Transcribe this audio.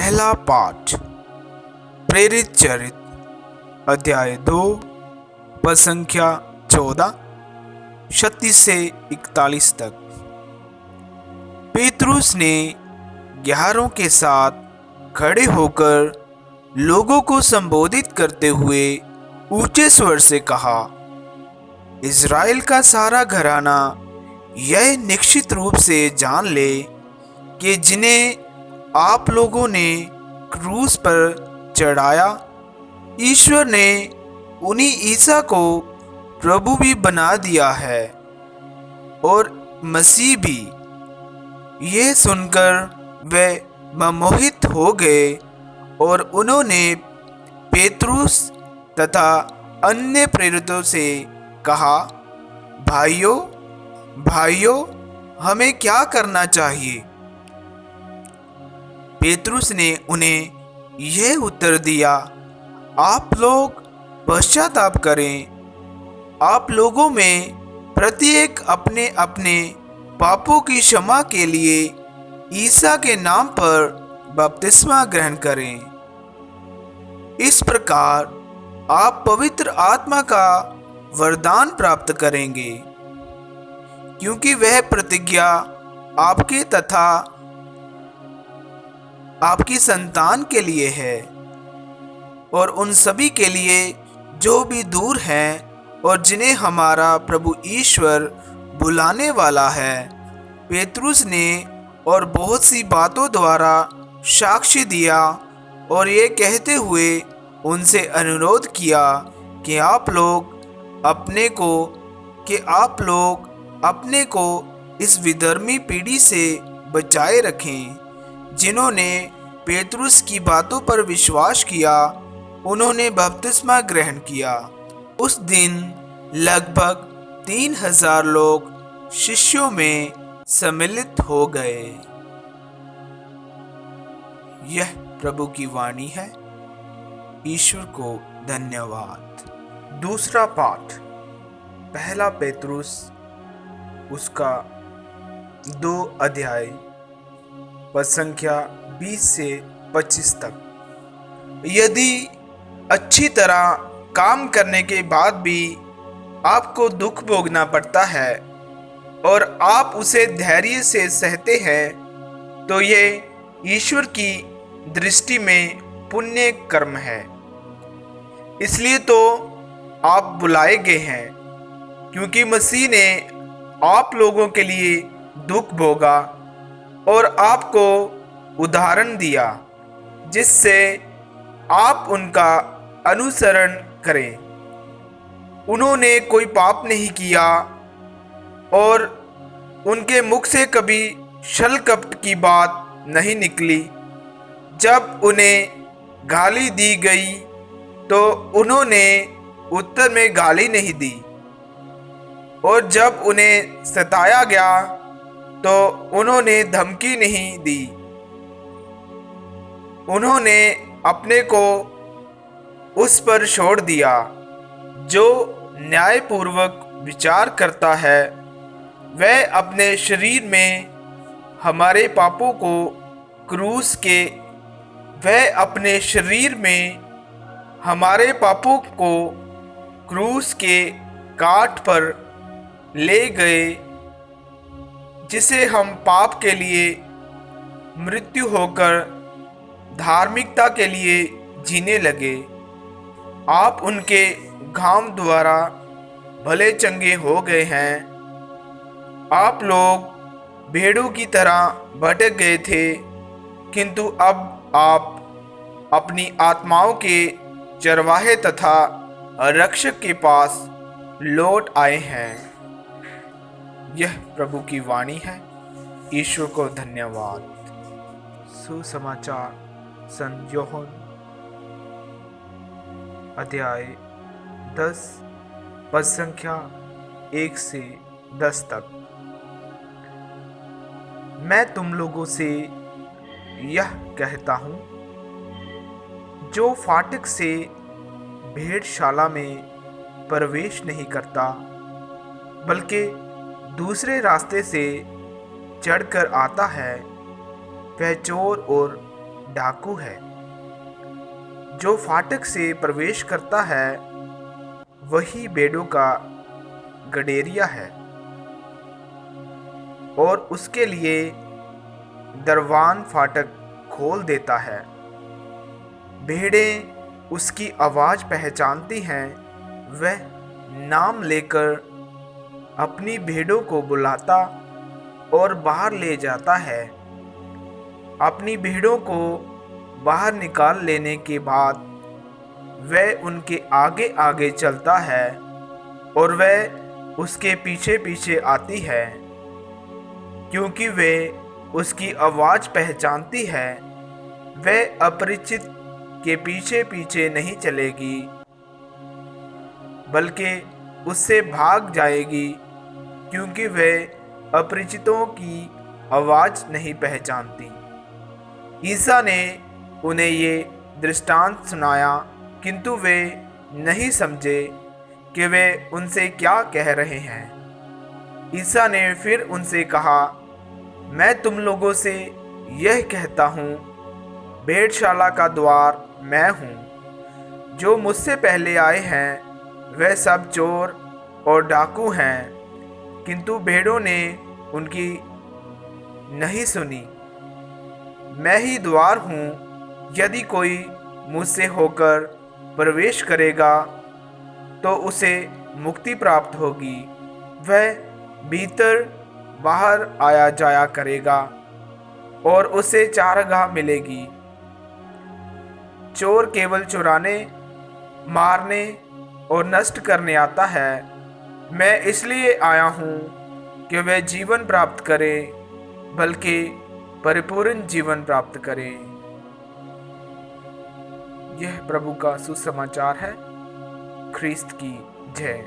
पहला पाठ प्रेरित चरित्र अध्याय 2 पद संख्या 14 36 से 41 तक। पेतरुस ने 11 के साथ खड़े होकर लोगों को संबोधित करते हुए ऊंचे स्वर से कहा, इज़राइल का सारा घराना यह निश्चित रूप से जान ले कि जिन्हें आप लोगों ने क्रूस पर चढ़ाया, ईश्वर ने उन्हीं ईसा को प्रभु भी बना दिया है और मसीह भी। ये सुनकर वे सम्मोहित हो गए और उन्होंने पेतरुस तथा अन्य प्रेरितों से कहा, भाइयों हमें क्या करना चाहिए? पेतरुस ने उन्हें यह उत्तर दिया, आप लोग पश्चाताप करें। आप लोगों में प्रत्येक अपने अपने पापों की क्षमा के लिए ईसा के नाम पर बपतिस्मा ग्रहण करें। इस प्रकार आप पवित्र आत्मा का वरदान प्राप्त करेंगे, क्योंकि वह प्रतिज्ञा आपके तथा आपकी संतान के लिए है और उन सभी के लिए जो भी दूर हैं और जिन्हें हमारा प्रभु ईश्वर बुलाने वाला है। पेतरुस ने और बहुत सी बातों द्वारा साक्षी दिया और ये कहते हुए उनसे अनुरोध किया कि आप लोग अपने को इस विधर्मी पीढ़ी से बचाए रखें। जिन्होंने पेतरुस की बातों पर विश्वास किया, उन्होंने बपतिस्मा ग्रहण किया। उस दिन लगभग 3000 लोग शिष्यों में सम्मिलित हो गए। यह प्रभु की वाणी है। ईश्वर को धन्यवाद। दूसरा पाठ पहला पेतरुस उसका 2 अध्याय पद संख्या 20 से 25 तक। यदि अच्छी तरह काम करने के बाद भी आपको दुख भोगना पड़ता है और आप उसे धैर्य से सहते हैं, तो ये ईश्वर की दृष्टि में पुण्य कर्म है। इसलिए तो आप बुलाए गए हैं, क्योंकि मसीह ने आप लोगों के लिए दुख भोगा और आपको उदाहरण दिया, जिससे आप उनका अनुसरण करें। उन्होंने कोई पाप नहीं किया और उनके मुख से कभी छल कपट की बात नहीं निकली। जब उन्हें गाली दी गई तो उन्होंने उत्तर में गाली नहीं दी, और जब उन्हें सताया गया तो उन्होंने धमकी नहीं दी। उन्होंने अपने को उस पर छोड़ दिया जो न्यायपूर्वक विचार करता है। वह अपने शरीर में हमारे पापों को क्रूस के काठ पर ले गए, जिसे हम पाप के लिए मृत्यु होकर धार्मिकता के लिए जीने लगे। आप उनके घाव द्वारा भले चंगे हो गए हैं। आप लोग भेड़ों की तरह भटक गए थे, किंतु अब आप अपनी आत्माओं के चरवाहे तथा रक्षक के पास लौट आए हैं। यह प्रभु की वाणी है। ईश्वर को धन्यवाद। सुसमाचार संत यूहन्ना अध्याय 10 पद संख्या 1 से 10 तक। मैं तुम लोगों से यह कहता हूँ, जो फाटक से भेड़शाला में प्रवेश नहीं करता, बल्कि दूसरे रास्ते से चढ़कर आता है, वह चोर और डाकू है। जो फाटक से प्रवेश करता है वही भेड़ों का गडेरिया है और उसके लिए दरवान फाटक खोल देता है। भेड़ें उसकी आवाज़ पहचानती हैं। वह नाम लेकर अपनी भेड़ों को बुलाता और बाहर ले जाता है। अपनी भेड़ों को बाहर निकाल लेने के बाद वह उनके आगे आगे चलता है और वह उसके पीछे पीछे आती है, क्योंकि वह उसकी आवाज़ पहचानती है। वह अपरिचित के पीछे पीछे नहीं चलेगी, बल्कि उससे भाग जाएगी, क्योंकि वह अपरिचितों की आवाज़ नहीं पहचानती। ईसा ने उन्हें ये दृष्टांत सुनाया, किंतु वे नहीं समझे कि वे उनसे क्या कह रहे हैं। ईसा ने फिर उनसे कहा, मैं तुम लोगों से यह कहता हूँ, भेड़शाला का द्वार मैं हूँ। जो मुझसे पहले आए हैं वे सब चोर और डाकू हैं, किंतु भेड़ों ने उनकी नहीं सुनी। मैं ही द्वार हूँ। यदि कोई मुझसे होकर प्रवेश करेगा तो उसे मुक्ति प्राप्त होगी। वह भीतर बाहर आया जाया करेगा और उसे चारागाह मिलेगी। चोर केवल चुराने, मारने और नष्ट करने आता है। मैं इसलिए आया हूँ कि वह जीवन प्राप्त करे, बल्कि परिपूर्ण जीवन प्राप्त करे। यह प्रभु का सुसमाचार है। ख्रीस्त की जय।